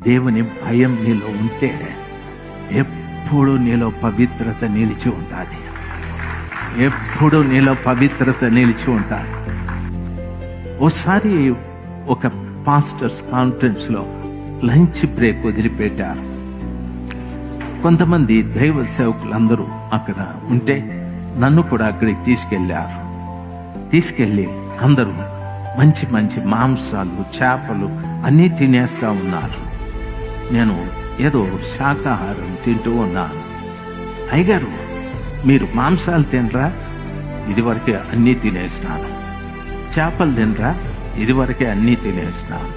దేవుని భయం నీలో ఉంటే ఎప్పుడు నీలో పవిత్రత నిలిచి ఉంటుంది. ఎప్పుడు నీలో పవిత్రత నిలిచి ఉంటుంది. ఓసారి ఒక పాస్టర్స్ కాన్ఫరెన్స్లో లంచ్ బ్రేక్ వదిలిపెట్టారు. కొంతమంది దైవ సేవకులందరూ అక్కడ ఉంటే నన్ను కూడా అక్కడికి తీసుకెళ్ళి అందరూ మంచి మంచి మాంసాలు, చేపలు అన్నీ తినేస్తూ ఉన్నారు. నేను ఏదో శాకాహారం తింటూ ఉన్నాను. అయ్యగారు, మీరు మాంసాలు తినరా? ఇదివరకే అన్నీ తినేసినాను. చేపలు తినరా? ఇదివరకే అన్నీ తినేసినాను.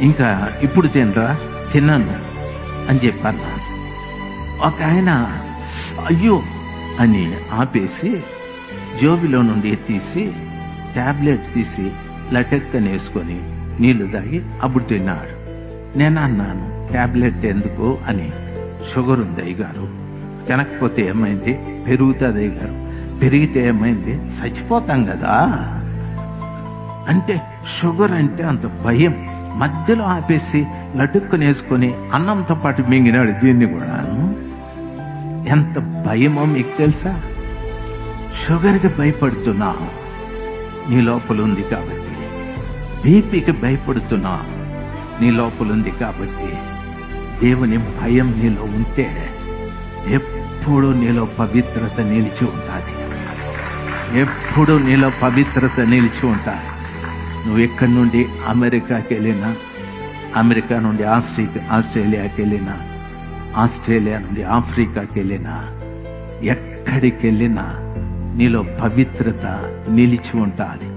ఇంకా ఇప్పుడు తినరా? తిన్నాను అని చెప్పాను. ఒక ఆయన అయ్యో అని ఆపేసి జోబిలో నుండి తీసి ట్యాబ్లెట్ తీసి లటెక్కని వేసుకొని నీళ్లు తాగి అప్పుడు తిన్నాడు. నేను అన్నాను, ట్యాబ్లెట్ ఎందుకు అని. షుగర్ ఉంది అయ్యగారు, తినకపోతే ఏమైంది? పెరుగుతుంది అయ్యగారు. పెరిగితే ఏమైంది? చచ్చిపోతాం కదా అంటే. షుగర్ అంటే అంత భయం. మధ్యలో ఆపేసి లటుక్కుని వేసుకొని అన్నంతో పాటు మింగినాడు దీన్ని కూడాను. ఎంత భయమో మీకు తెలుసా? షుగర్కి భయపడుతున్నావు, నీ లోపల ఉంది కాబట్టి. బీపీకి భయపడుతున్నావు, నీ లోపల ఉంది కాబట్టి. దేవుని భయం నీలో ఉంటే ఎప్పుడు నీలో పవిత్రత నిలిచి ఉంటుంది. ఎప్పుడు నీలో పవిత్రత నిలిచి ఉంటుంది. నువ్వు ఎక్కడి నుండి అమెరికాకి వెళ్ళినా, అమెరికా నుండి ఆస్ట్రేలియాకి వెళ్ళినా, ఆస్ట్రేలియా నుండి ఆఫ్రికాకి వెళ్ళినా, ఎక్కడికి వెళ్ళినా నీలో పవిత్రత నిలిచి ఉంటుంది.